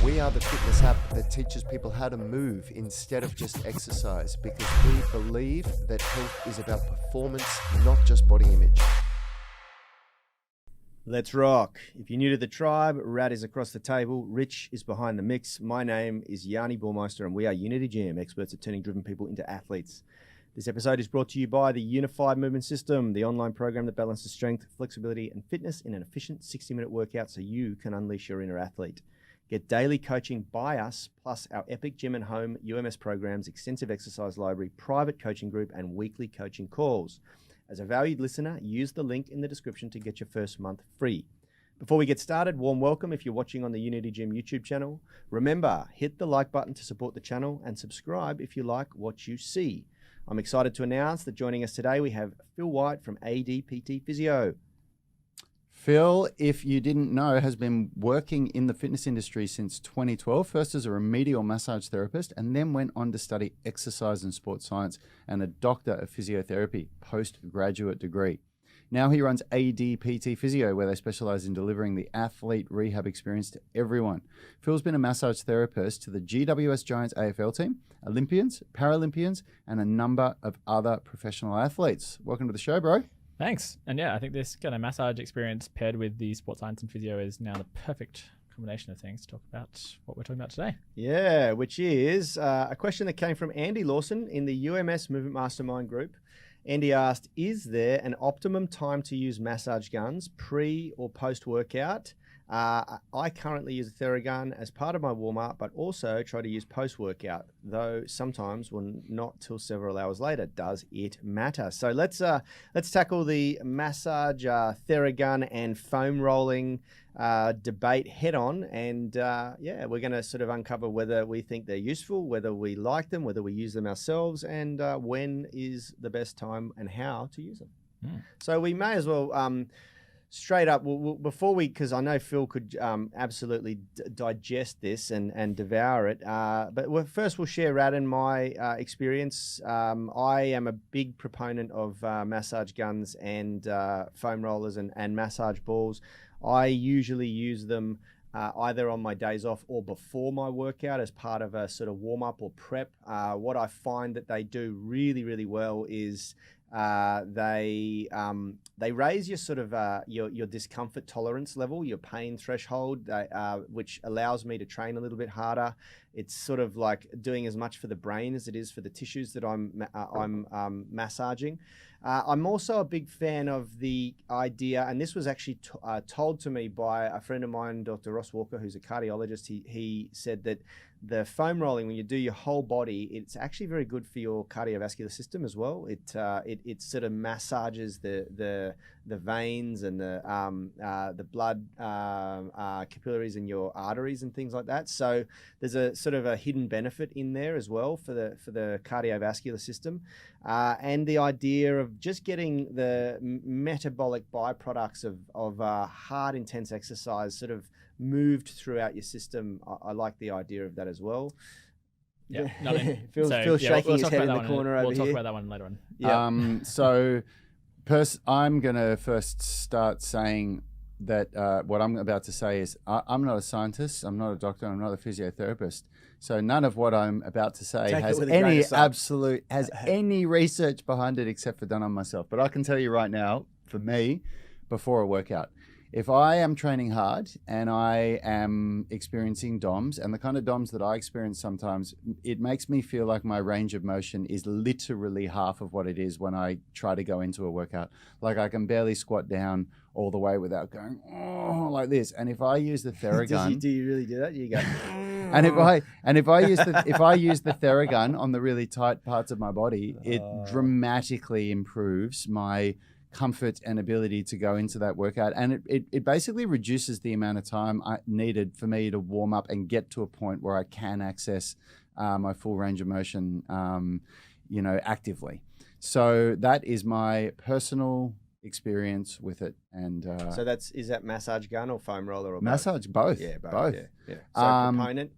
We are the fitness app that teaches people how to move instead of just exercise, because we believe that health is about performance, not just body image. Let's rock. If you're new to the tribe, Rad is across the table, Rich is behind the mix. My name is Yanni Burmeister and we are Unity Gym, experts at turning driven people into athletes. This episode is brought to you by the Unified Movement System, the online program that balances strength, flexibility and fitness in an efficient 60-minute workout so you can unleash your inner athlete. Get daily coaching by us, plus our epic gym and home UMS programs, extensive exercise library, private coaching group and weekly coaching calls. As a valued listener, use the link in the description to get your first month free. Before we get started, warm welcome if you're watching on the Unity Gym YouTube channel. Remember, hit the like button to support the channel and subscribe if you like what you see. I'm excited to announce that joining us today, we have Phil White from ADPT Physio. Phil, if you didn't know, has been working in the fitness industry since 2012, first as a remedial massage therapist, and then went on to study exercise and sports science and a doctor of physiotherapy, postgraduate degree. Now he runs ADPT Physio, where they specialize in delivering the athlete rehab experience to everyone. Phil's been a massage therapist to the GWS Giants AFL team, Olympians, Paralympians, and a number of other professional athletes. Welcome to the show, bro. Thanks. And yeah, I think this kind of massage experience paired with the sports science and physio is now the perfect combination of things to talk about what we're talking about today. Yeah, which is a question that came from Andy Lawson in the UMS Movement Mastermind group. Andy asked, is there an optimum time to use massage guns, pre or post-workout? I currently use a Theragun as part of my warm-up, but also try to use post-workout, though sometimes not till several hours later. Does it matter? So let's tackle the massage, Theragun and foam rolling debate head on. And yeah, we're going to sort of uncover whether we think they're useful, whether we like them, whether we use them ourselves, and when is the best time and how to use them. So we may as well... straight up, before we, because I know Phil could absolutely digest this and devour it, but first we'll share Rad and my experience. I am a big proponent of massage guns and foam rollers and massage balls. I usually use them either on my days off or before my workout as part of a sort of warm-up or prep. What I find that they do really, really well is they raise your sort of your discomfort tolerance level, your pain threshold, which allows me to train a little bit harder. It's sort of like doing as much for the brain as it is for the tissues that I'm massaging. I'm also a big fan of the idea, and this was actually told to me by a friend of mine, Dr. Ross Walker, who's a cardiologist. He said that the foam rolling, when you do your whole body, it's actually very good for your cardiovascular system as well. It sort of massages the veins and the blood capillaries in your arteries and things like that. So there's a sort of a hidden benefit in there as well for the cardiovascular system, and the idea of just getting the metabolic byproducts of hard, intense exercise sort of moved throughout your system. I like the idea of that as well. Yeah, Phil's shaking his head in the corner over here. We'll talk about that one later on. Yeah. So I'm going to first start saying that what I'm about to say is I'm not a scientist, I'm not a doctor, I'm not a physiotherapist. So none of what I'm about to say has any research behind it except for done on myself. But I can tell you right now, for me, before a workout, if I am training hard and I am experiencing DOMS, and the kind of DOMS that I experience sometimes, it makes me feel like my range of motion is literally half of what it is when I try to go into a workout. Like I can barely squat down all the way without going, oh, like this. And if I use the Theragun... do you really do that? You go... And if I use the Theragun on the really tight parts of my body, it dramatically improves my comfort and ability to go into that workout, and it basically reduces the amount of time needed for me to warm up and get to a point where I can access my full range of motion, actively. So that is my personal experience with it. And so is that massage gun or foam roller or massage? Both. Yeah, both. Yeah. So proponent.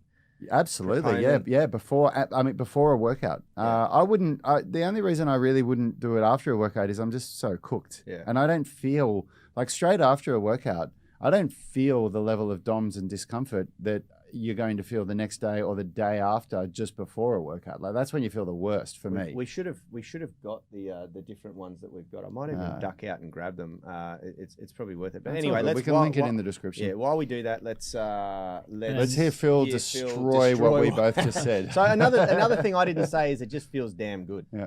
Absolutely, yeah. Before a workout, I wouldn't. The only reason I really wouldn't do it after a workout is I'm just so cooked, and I don't feel like straight after a workout. I don't feel the level of DOMS and discomfort that you're going to feel the next day or the day after, just before a workout. Like that's when you feel the worst for me. We should have got the different ones that we've got. I might even duck out and grab them. It's probably worth it. But That's anyway, all good. We can link it in the description. Yeah, while we do that, let's hear Phil destroy what we both just said. So another thing I didn't say is it just feels damn good. Yeah.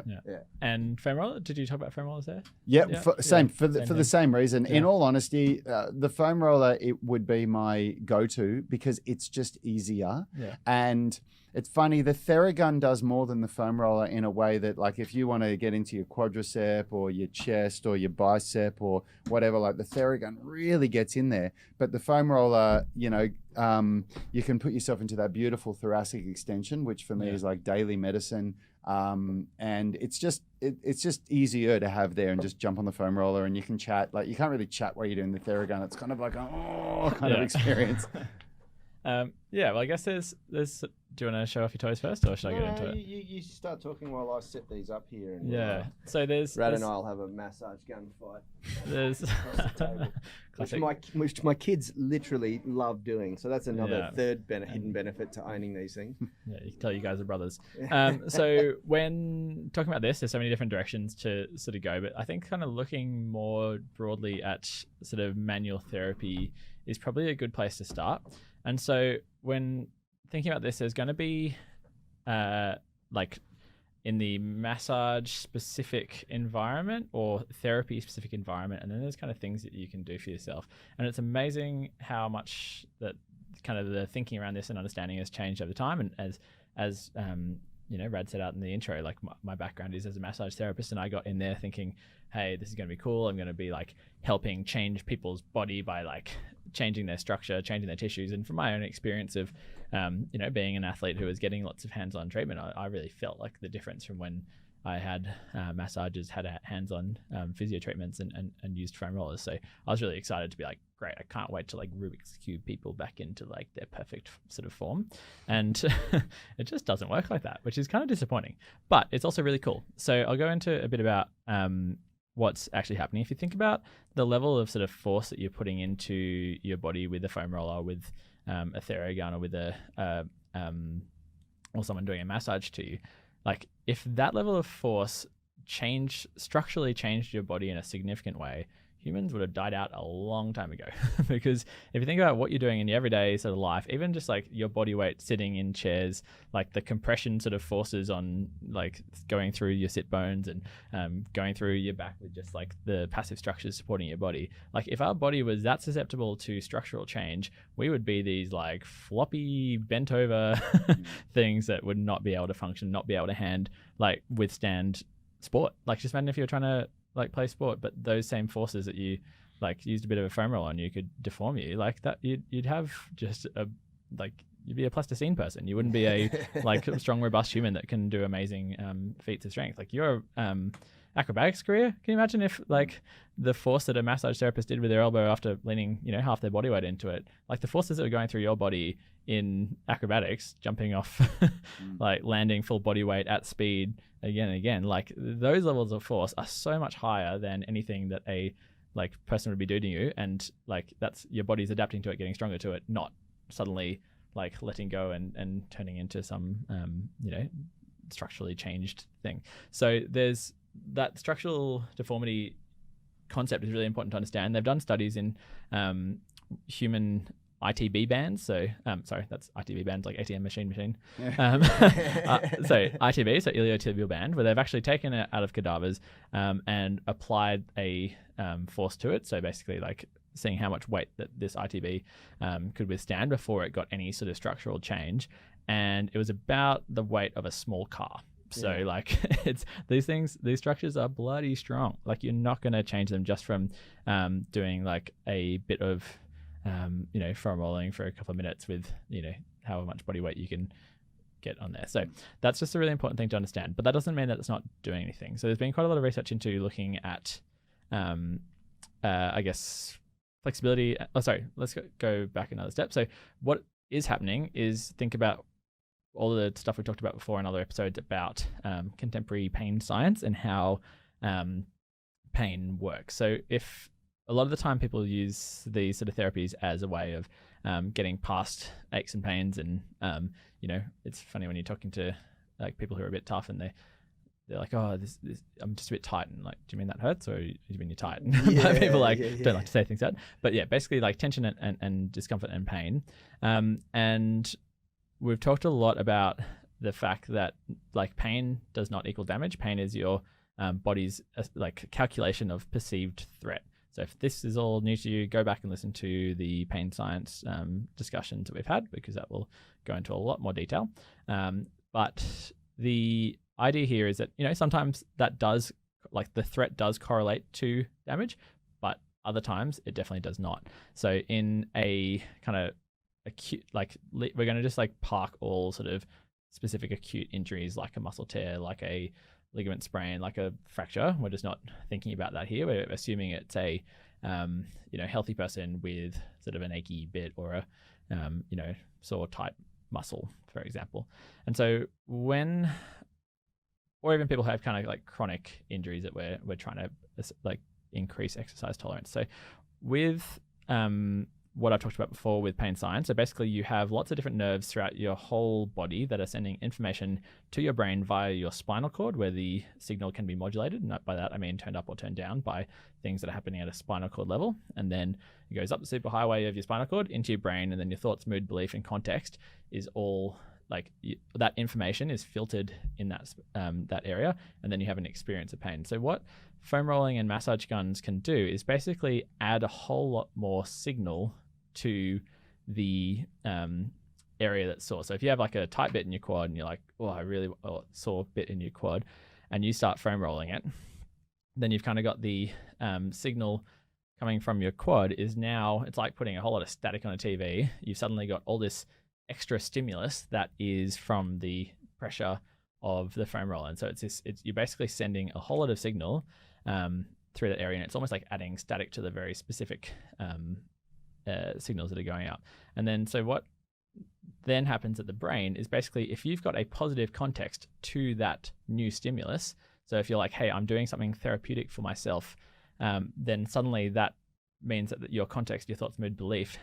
And foam roller? Did you talk about foam rollers there? Yep, for the same reason. Yeah. In all honesty, the foam roller, it would be my go-to because it's just easier. Yeah. And it's funny, the Theragun does more than the foam roller in a way that, like, if you want to get into your quadricep or your chest or your bicep or whatever, like the Theragun really gets in there. But the foam roller, you can put yourself into that beautiful thoracic extension, which for me is like daily medicine. And it's just easier to have there and just jump on the foam roller and you can chat. Like you can't really chat while you're doing the Theragun. It's kind of like kind of experience. Well, I guess there's. Do you want to show off your toys first, or should I get into it? You start talking while I set these up here. And So there's. Brad and I'll have a massage gun fight. There's. Which my kids literally love doing. So that's another third hidden benefit to owning these things. Yeah, you can tell you guys are brothers. So when talking about this, there's so many different directions to sort of go, but I think kind of looking more broadly at sort of manual therapy is probably a good place to start. And so when thinking about this, there's going to be like in the massage specific environment or therapy specific environment, and then there's kind of things that you can do for yourself. And it's amazing how much that kind of the thinking around this and understanding has changed over time. And as Rad set out in the intro, like my background is as a massage therapist, and I got in there thinking, hey, this is going to be cool. I'm going to be like helping change people's body by like changing their structure, changing their tissues. And from my own experience of, being an athlete who was getting lots of hands-on treatment, I really felt like the difference from when I had massages, had hands-on physio treatments and used foam rollers. So I was really excited to be like, great, I can't wait to like Rubik's Cube people back into like their perfect sort of form. And it just doesn't work like that, which is kind of disappointing, but it's also really cool. So I'll go into a bit about what's actually happening. If you think about the level of sort of force that you're putting into your body with a foam roller, with a Theragun, or with or someone doing a massage to you, like if that level of force structurally changed your body in a significant way, humans would have died out a long time ago. Because if you think about what you're doing in your everyday sort of life, even just like your body weight sitting in chairs, like the compression sort of forces on like going through your sit bones and going through your back with just like the passive structures supporting your body. Like if our body was that susceptible to structural change, we would be these like floppy bent over things that would not be able to function, not be able to withstand sport. Like just imagine if you were trying to like play sport, but those same forces that you like used a bit of a foam roll on you could deform you like that. You'd have just you'd be a plasticine person. You wouldn't be a like strong, robust human that can do amazing feats of strength. Like your acrobatics career, can you imagine if like the force that a massage therapist did with their elbow after leaning half their body weight into it, like the forces that were going through your body in acrobatics, jumping off like landing full body weight at speed again and again, like those levels of force are so much higher than anything that a like person would be doing to you. And like that's your body's adapting to it, getting stronger to it, not suddenly like letting go and turning into some structurally changed thing. So there's that structural deformity concept is really important to understand. They've done studies in human ITB bands. So, sorry, that's ITB bands, like ATM machine. So ITB, so iliotibial band, where they've actually taken it out of cadavers and applied a force to it. So basically like seeing how much weight that this ITB could withstand before it got any sort of structural change. And it was about the weight of a small car. So like it's these structures are bloody strong. Like you're not going to change them just from doing like a bit of foam rolling for a couple of minutes with however much body weight you can get on there. So that's just a really important thing to understand. But that doesn't mean that it's not doing anything. So there's been quite a lot of research into looking at I guess flexibility. Let's go back another step. So what is happening is think about all the stuff we talked about before in other episodes about contemporary pain science and how pain works. So if a lot of the time people use these sort of therapies as a way of getting past aches and pains. And it's funny when you're talking to like people who are a bit tough and they're like, oh, this I'm just a bit tight, and like, do you mean that hurts, or do you mean you're tight? But people don't like to say things like that. But yeah, basically like tension and discomfort and pain. And we've talked a lot about the fact that like pain does not equal damage. Pain is your body's like calculation of perceived threat. So if this is all new to you, go back and listen to the pain science discussions that we've had, because that will go into a lot more detail. But the idea here is that, sometimes that does, like the threat does correlate to damage, but other times it definitely does not. So in a kind of acute, like we're going to just like park all sort of specific acute injuries like a muscle tear, like a ligament sprain, like a fracture. We're just not thinking about that here. We're assuming it's a healthy person with sort of an achy bit or a sore tight muscle, for example. And so or even people have kind of like chronic injuries that we're trying to like increase exercise tolerance. So with what I talked about before with pain science, so basically you have lots of different nerves throughout your whole body that are sending information to your brain via your spinal cord, where the signal can be modulated. And by that I mean turned up or turned down by things that are happening at a spinal cord level. And then it goes up the superhighway of your spinal cord into your brain, and then your thoughts, mood, belief, and context is all like that information is filtered in that area, and then you have an experience of pain. So what foam rolling and massage guns can do is basically add a whole lot more signal to the area that's sore. So if you have like a tight bit in your quad and you're like, sore bit in your quad, and you start foam rolling it, then you've kind of got the signal coming from your quad is now, it's like putting a whole lot of static on a TV. You've suddenly got all this extra stimulus that is from the pressure of the foam roller. And so you're basically sending a whole lot of signal through that area, and it's almost like adding static to the very specific signals that are going out. And then so what then happens at the brain is basically if you've got a positive context to that new stimulus, so if you're like, hey, I'm doing something therapeutic for myself, then suddenly that means that your context, your thoughts, mood, belief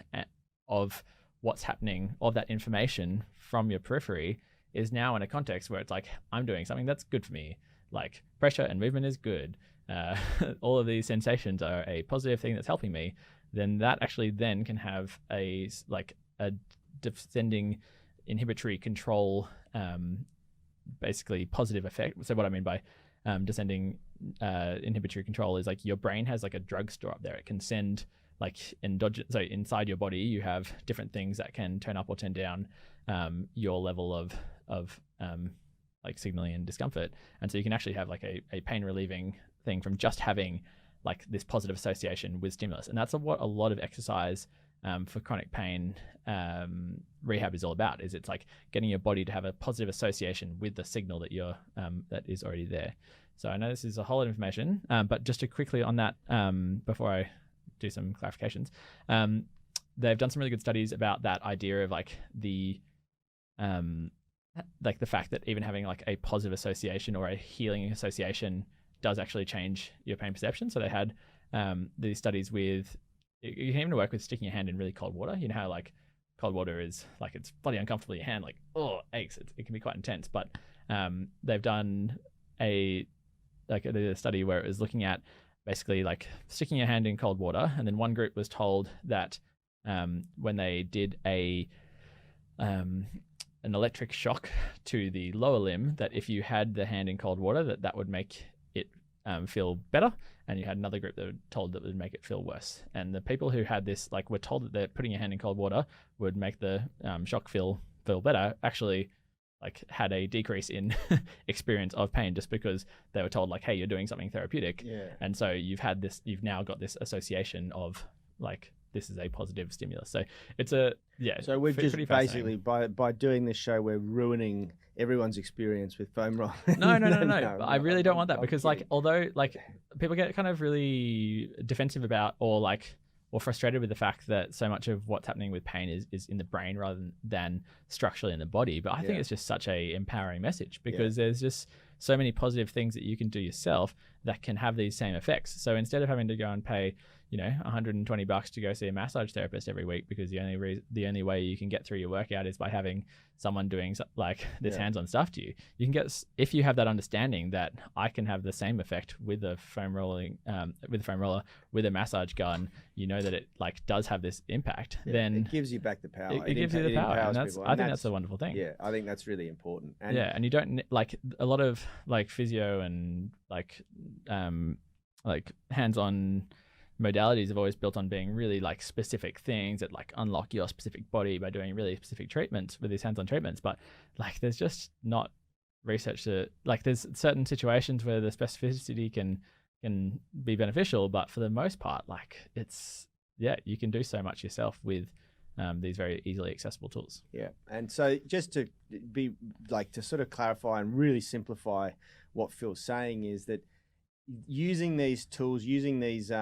of what's happening, of that information from your periphery is now in a context where it's like, I'm doing something that's good for me. Like pressure and movement is good. All of these sensations are a positive thing that's helping me. Then that actually then can have a descending inhibitory control, basically positive effect. So what I mean by descending inhibitory control is like your brain has like a drugstore up there. It can send like so inside your body you have different things that can turn up or turn down your level of like signaling and discomfort. And so you can actually have like a pain relieving thing from just having like this positive association with stimulus. And that's what a lot of exercise for chronic pain rehab is all about, is it's like getting your body to have a positive association with the signal that that is already there. So I know this is a whole lot of information, but just to quickly on that, before I do some clarifications, they've done some really good studies about that idea of like the fact that even having like a positive association or a healing association does actually change your pain perception. So they had these studies with, you can even work with sticking your hand in really cold water. You know how like cold water is like, it's bloody uncomfortable in your hand, like, oh, aches. It can be quite intense. But they've done a study where it was looking at basically like sticking your hand in cold water. And then one group was told that when they did an electric shock to the lower limb, that if you had the hand in cold water, that would make it feel better. And you had another group that were told that would make it feel worse. And the people who had this, like, were told that putting your hand in cold water would make the shock feel better, actually like had a decrease in experience of pain, just because they were told like, hey, you're doing something therapeutic. Yeah. And so you've now got this association of like, this is a positive stimulus. So it's So we've just basically by doing this show, we're ruining everyone's experience with foam rolling. No. I really don't want that, because like, although like people get kind of really defensive about or frustrated with the fact that so much of what's happening with pain is in the brain rather than structurally in the body. But I think it's just such a empowering message, because there's just so many positive things that you can do yourself that can have these same effects. So instead of having to go and pay, you know, $120 to go see a massage therapist every week, because the only way you can get through your workout is by having someone doing like this hands-on stuff to you. You can get, if you have that understanding that I can have the same effect with a foam roller, with a massage gun, you know that it like does have this impact. Then it gives you back the power. It gives you the power, and empowers people, I think that's a wonderful thing. Yeah, I think that's really important. And you don't like a lot of like physio and like hands-on modalities have always built on being really like specific things that like unlock your specific body by doing really specific treatments with these hands-on treatments. But like there's just not research to like, there's certain situations where the specificity can be beneficial, but for the most part, like it's, you can do so much yourself with these very easily accessible tools. Yeah. And so just to be like, to sort of clarify and really simplify what Phil's saying is that using these tools, using these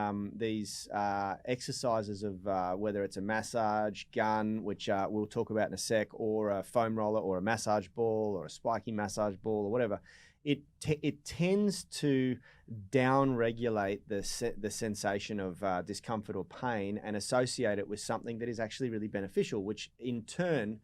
exercises of whether it's a massage gun, which we'll talk about in a sec, or a foam roller, or a massage ball, or a spiking massage ball, or whatever, it tends to down-regulate the sensation of discomfort or pain and associate it with something that is actually really beneficial, which in turn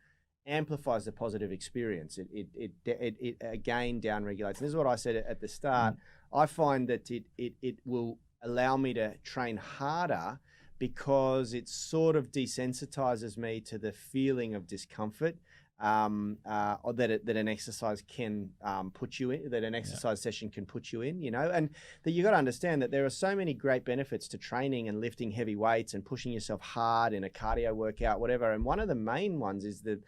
amplifies the positive experience. It again down-regulates. And this is what I said at the start. I find that it will allow me to train harder because it sort of desensitizes me to the feeling of discomfort or that an exercise can put you in, that an exercise session can put you in, you know, and that you got to understand that there are so many great benefits to training and lifting heavy weights and pushing yourself hard in a cardio workout, whatever. And one of the main ones is the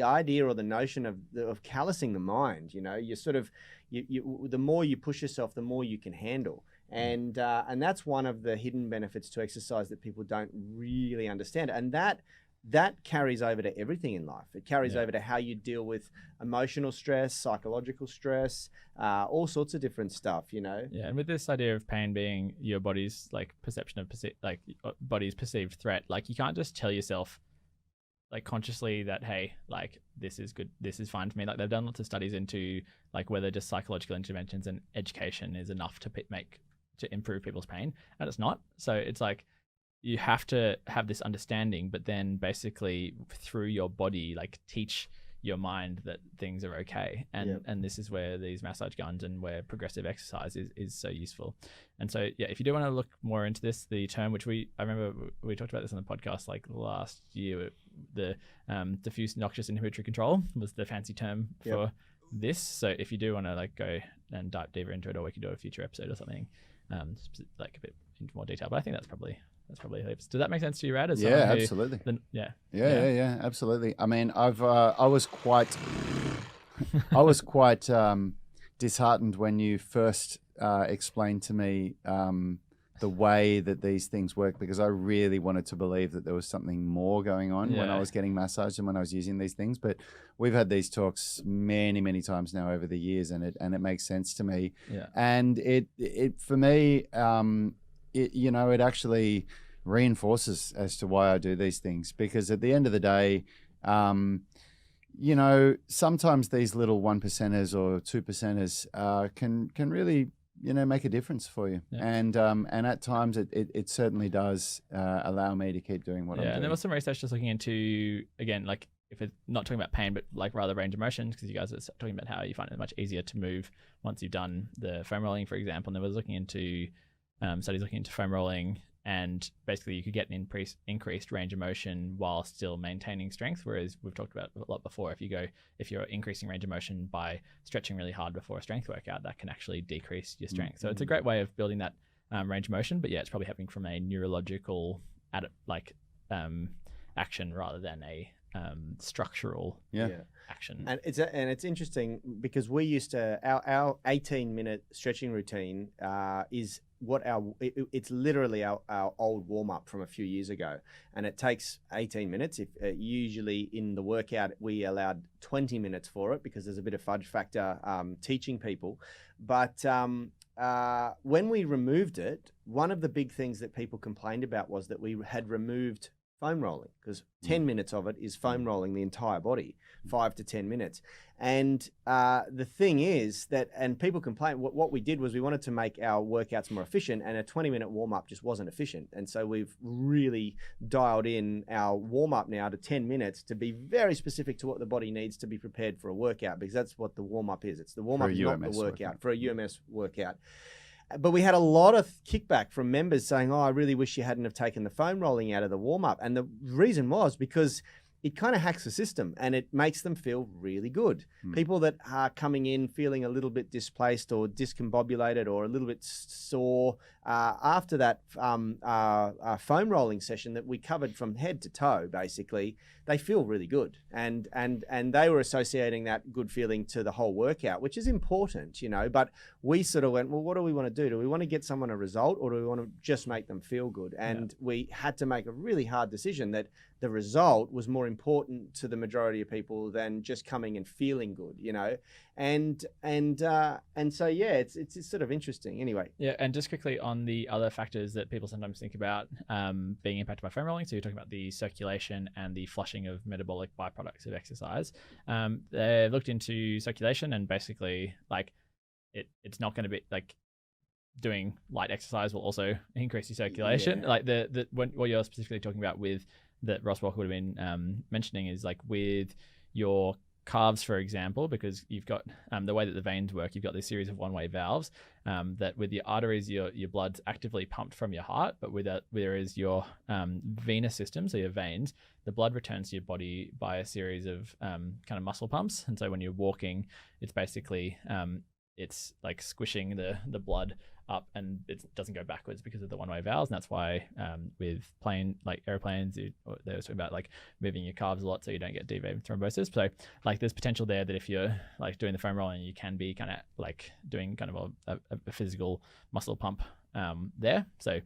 idea or the notion of callousing the mind. You know, you sort of the more you push yourself, the more you can handle, and that's one of the hidden benefits to exercise that people don't really understand, and that carries over to everything in life. It carries over to how you deal with emotional stress, psychological stress, all sorts of different stuff. You know. Yeah, and with this idea of pain being your body's like perception of body's perceived threat, like you can't just tell yourself like consciously that, hey, like this is good, this is fine for me. Like they've done lots of studies into like whether just psychological interventions and education is enough to improve people's pain, and it's not. So it's like you have to have this understanding, but then basically through your body, like teach your mind that things are okay. And this is where these massage guns and where progressive exercise is so useful. And so, if you do want to look more into this, the term, which I remember we talked about this on the podcast like last year, the diffuse noxious inhibitory control was the fancy term for this. So if you do want to like go and dive deeper into it, or we could do a future episode or something, like a bit into more detail, but I think that's probably does that make sense to you, Rad? Absolutely. Yeah, absolutely. I mean, I was quite disheartened when you first explained to me the way that these things work, because I really wanted to believe that there was something more going on when I was getting massaged and when I was using these things. But we've had these talks many, many times now over the years, and it makes sense to me. Yeah. And it for me, it actually reinforces as to why I do these things, because at the end of the day, sometimes these little 1%ers or 2%ers can really, make a difference for you. Yeah. And at times it certainly does allow me to keep doing what I'm doing. And there was some research just looking into, again, like if it's not talking about pain, but like rather range of motion, because you guys are talking about how you find it much easier to move once you've done the foam rolling, for example. And there was looking into studies looking into foam rolling, and basically you could get an increased range of motion while still maintaining strength. Whereas we've talked about a lot before, if you're increasing range of motion by stretching really hard before a strength workout, that can actually decrease your strength. So it's a great way of building that range of motion. But it's probably happening from a neurological action rather than a structural action. And it's interesting because we used to our 18-minute stretching routine is it's literally our old warm-up from a few years ago, and it takes 18 minutes. If usually in the workout we allowed 20 minutes for it because there's a bit of fudge factor teaching people, but when we removed it, one of the big things that people complained about was that we had removed foam rolling, because 10 minutes of it is foam rolling the entire body, 5 to 10 minutes. And the thing is that, and people complain, what we did was we wanted to make our workouts more efficient, and a 20-minute warm-up just wasn't efficient. And so we've really dialed in our warm-up now to 10 minutes to be very specific to what the body needs to be prepared for a workout, because that's what the warm-up is. It's the warm-up, not the workout, for a UMS workout. But we had a lot of kickback from members saying, oh, I really wish you hadn't have taken the foam rolling out of the warm-up. And the reason was because it kind of hacks the system and it makes them feel really good. People that are coming in feeling a little bit displaced or discombobulated or a little bit sore after that foam rolling session that we covered from head to toe, basically, they feel really good. And they were associating that good feeling to the whole workout, which is important, you know, but we sort of went, well, what do we want to do? Do we want to get someone a result, or do we want to just make them feel good? And we had to make a really hard decision that the result was more important to the majority of people than just coming and feeling good, you know? And so, yeah, it's sort of interesting anyway. Yeah. And just quickly on the other factors that people sometimes think about being impacted by foam rolling. So you're talking about the circulation and the flushing of metabolic byproducts of exercise. They looked into circulation, and basically like it's not going to be like doing light exercise will also increase your circulation. Yeah. Like what you're specifically talking about with that Ross Walker would have been mentioning is like with your calves, for example, because you've got the way that the veins work, you've got this series of one-way valves that with your arteries, your blood's actively pumped from your heart, but whereas your venous system, so your veins, the blood returns to your body by a series of kind of muscle pumps. And so when you're walking, it's basically it's like squishing the blood up, and it doesn't go backwards because of the one-way valves. And that's why with airplanes, they were talking about like moving your calves a lot so you don't get deep vein thrombosis. So like there's potential there that if you're like doing the foam rolling, you can be kind of like doing kind of a physical muscle pump there. So,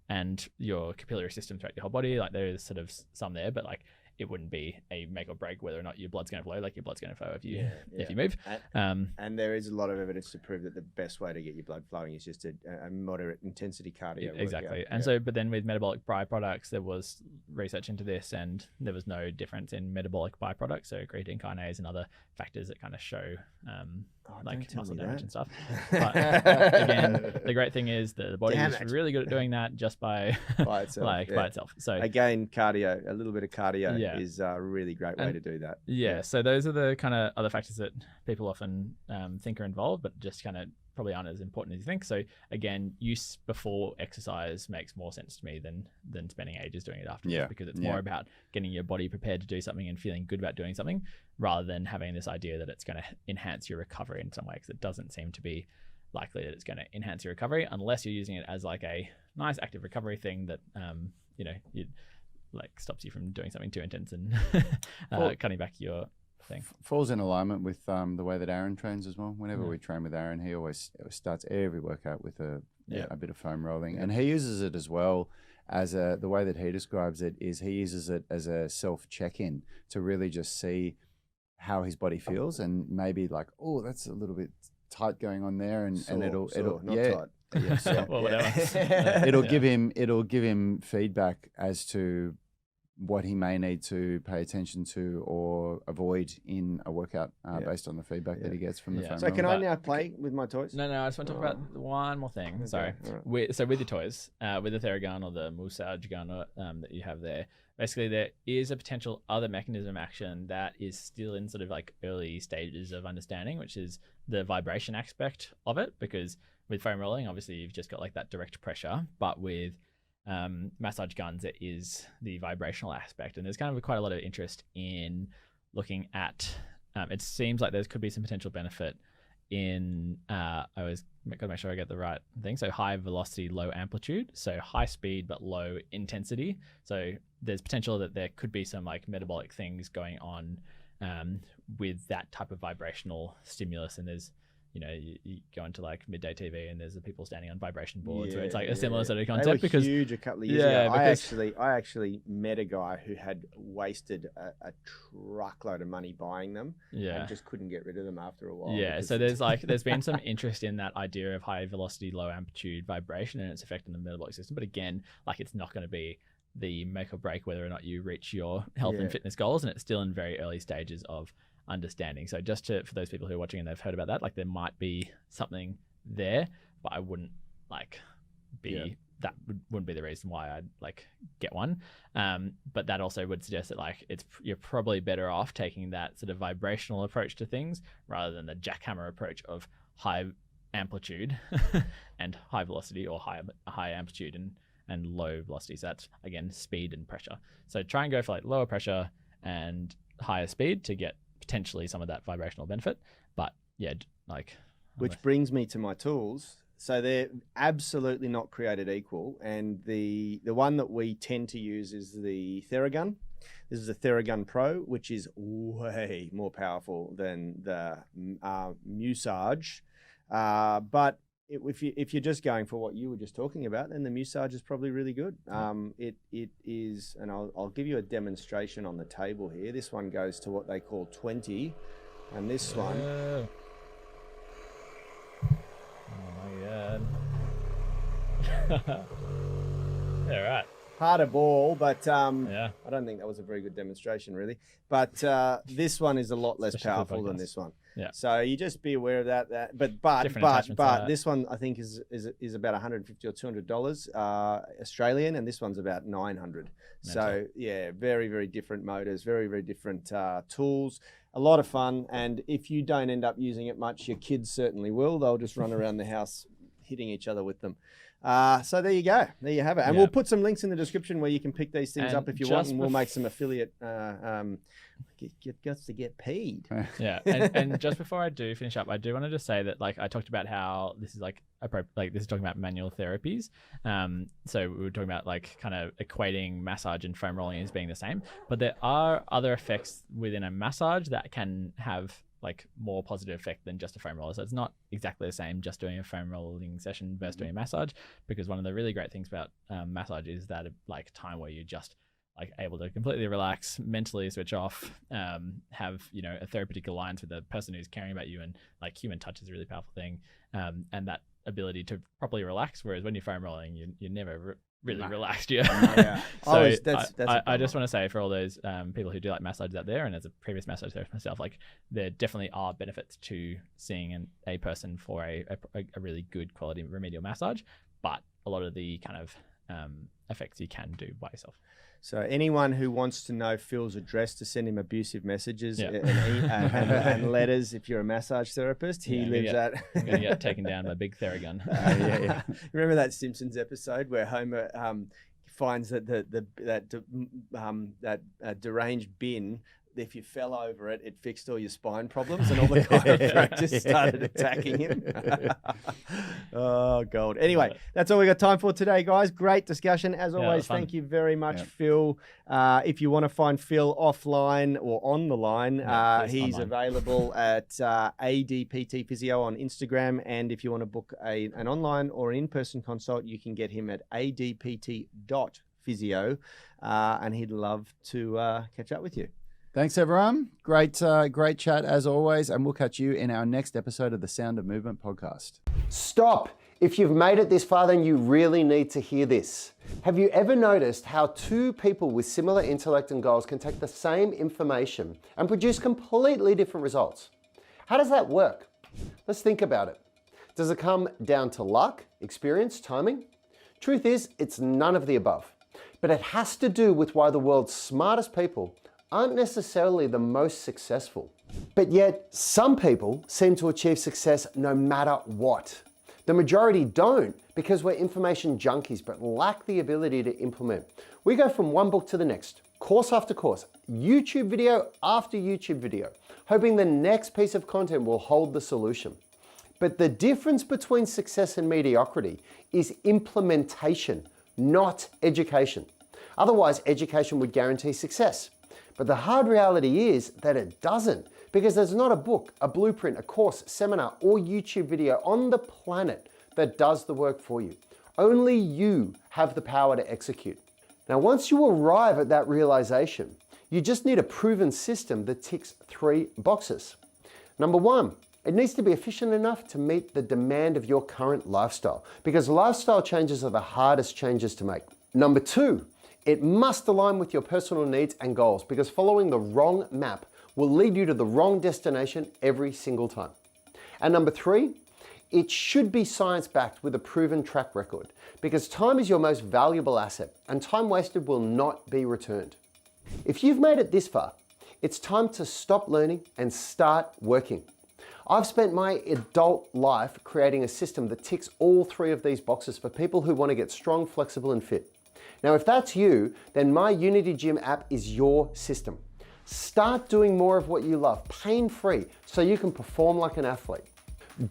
and your capillary system throughout your whole body, like there is sort of some there, but like it wouldn't be a make or break whether or not your blood's going to flow. Like your blood's going to flow if you move. And there is a lot of evidence to prove that the best way to get your blood flowing is just a moderate intensity cardio exactly. workout. And so, but then with metabolic byproducts, there was research into this, and there was no difference in metabolic byproducts. So creatine kinase and other factors that kind of show like muscle damage and stuff. But again, the great thing is that the body is really good at doing that just by itself. by itself. So again, cardio, a little bit of cardio is a really great way to do that. Yeah. So those are the kind of other factors that people often think are involved, but just kind of probably aren't as important as you think. So again, use before exercise makes more sense to me than spending ages doing it afterwards, because it's more about getting your body prepared to do something and feeling good about doing something, rather than having this idea that it's going to enhance your recovery in some way, because it doesn't seem to be likely that it's going to enhance your recovery unless you're using it as like a nice active recovery thing that you like stops you from doing something too intense and cutting back your thing. Falls in alignment with the way that Aaron trains as well. Whenever we train with Aaron, he always starts every workout with a bit of foam rolling, and he uses it as well as the way that he describes it is he uses it as a self check-in to really just see how his body feels, and maybe like, oh, that's a little bit tight going on there, and it'll not tight. Yeah, well, whatever. it'll give him feedback as to what he may need to pay attention to or avoid in a workout based on the feedback that he gets from the foam. So can I now play with my toys? No, I just want to talk about one more thing. Sorry. Right. So with your toys, with the Theragun or the massage gun that you have there, basically there is a potential other mechanism action that is still in sort of like early stages of understanding, which is the vibration aspect of it. Because with foam rolling, obviously you've just got like that direct pressure, but with massage guns, it is the vibrational aspect, and there's kind of quite a lot of interest in looking at it seems like there could be some potential benefit in I always got to make sure I get the right thing, so high velocity, low amplitude, so high speed but low intensity. So there's potential that there could be some like metabolic things going on with that type of vibrational stimulus. And there's you go into like midday TV and there's the people standing on vibration boards where it's like a similar sort of concept. They were because huge a couple of years ago. I actually met a guy who had wasted a truckload of money buying them and just couldn't get rid of them after a while. Yeah, so there's been some interest in that idea of high velocity, low amplitude vibration and its effect on the metabolic system. But again, like it's not going to be the make or break whether or not you reach your health and fitness goals, and it's still in very early stages of understanding. So just for those people who are watching and they've heard about that, like there might be something there, but I wouldn't like be that wouldn't be the reason why I'd like get one. But that also would suggest that like you're probably better off taking that sort of vibrational approach to things rather than the jackhammer approach of high amplitude and high velocity, or high amplitude and low velocity. So that's again speed and pressure. So try and go for like lower pressure and higher speed to get potentially some of that vibrational benefit. But yeah, like which brings me to my tools. So they're absolutely not created equal, and the one that we tend to use is the Theragun. This is a Theragun PRO, which is way more powerful than the Musage. But if you're just going for what you were just talking about, then the Musage is probably really good. It is, and I'll give you a demonstration on the table here. This one goes to what they call 20, and this one. Oh my god. Yeah, right. Harder ball, but Yeah. I don't think that was a very good demonstration, really. But this one is a lot less Especially for powerful than podcasts. this one. Yeah. So you just be aware of that. But Different attachments to that. this one I think is about $150 or $200 Australian, and this one's about $900. So yeah, very, very different motors, very, very different tools. A lot of fun, and if you don't end up using it much, your kids certainly will. They'll just run around the house hitting each other with them. So there you go. There you have it. And we'll put some links in the description where you can pick these things And up if you want, and we'll make some affiliate. Gets to get paid. Yeah, and just before I do finish up, I do want to just say that like I talked about how this is like this is talking about manual therapies. So we were talking about like kind of equating massage and foam rolling as being the same, but there are other effects within a massage that can have like more positive effect than just a foam roller. So it's not exactly the same just doing a foam rolling session versus doing a massage, because one of the really great things about massage is that like time where you just like able to completely relax, mentally switch off, have, you know, a therapeutic alliance with the person who's caring about you, and like human touch is a really powerful thing. And that ability to properly relax, whereas when you're foam rolling, you're never really relaxed. Yeah. So I just want to say for all those people who do like massages out there, and as a previous massage therapist myself, like there definitely are benefits to seeing a person for a really good quality remedial massage, but a lot of the kind of effects you can do by yourself. So anyone who wants to know Phil's address to send him abusive messages and letters, if you're a massage therapist, he lives at. I'm going to get taken down by Big Theragun. Remember that Simpsons episode where Homer finds that that deranged bin, if you fell over it, it fixed all your spine problems, and all the chiropractors started attacking him. Oh, gold. Anyway, that's all we got time for today, guys. Great discussion. As always, thank you very much, Phil. If you want to find Phil offline or on the line, he's online. Available at ADPT Physio on Instagram. And if you want to book an online or an in-person consult, you can get him at adpt.physio. And he'd love to catch up with you. Thanks, everyone. Great chat as always, and we'll catch you in our next episode of the Sound of Movement podcast. Stop! If you've made it this far, then you really need to hear this. Have you ever noticed how two people with similar intellect and goals can take the same information and produce completely different results? How does that work? Let's think about it. Does it come down to luck, experience, timing? Truth is, it's none of the above. But it has to do with why the world's smartest people aren't necessarily the most successful. But yet, some people seem to achieve success no matter what. The majority don't, because we're information junkies but lack the ability to implement. We go from one book to the next, course after course, YouTube video after YouTube video, hoping the next piece of content will hold the solution. But the difference between success and mediocrity is implementation, not education. Otherwise, education would guarantee success. But the hard reality is that it doesn't, because there's not a book, a blueprint, a course, seminar, or YouTube video on the planet that does the work for you. Only you have the power to execute. Now, once you arrive at that realization, you just need a proven system that ticks 3 boxes. Number 1, it needs to be efficient enough to meet the demand of your current lifestyle, because lifestyle changes are the hardest changes to make. Number 2, It must align with your personal needs and goals, because following the wrong map will lead you to the wrong destination every single time. And number 3, it should be science-backed with a proven track record, because time is your most valuable asset and time wasted will not be returned. If you've made it this far, it's time to stop learning and start working. I've spent my adult life creating a system that ticks all 3 of these boxes for people who want to get strong, flexible, and fit. Now, if that's you, then my Unity Gym app is your system. Start doing more of what you love, pain-free, so you can perform like an athlete.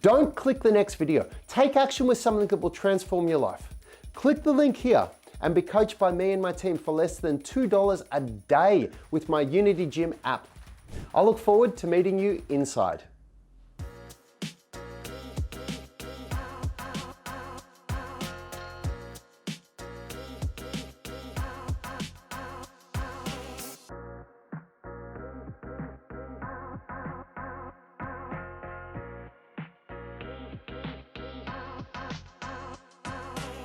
Don't click the next video. Take action with something that will transform your life. Click the link here and be coached by me and my team for less than $2 a day with my Unity Gym app. I look forward to meeting you inside.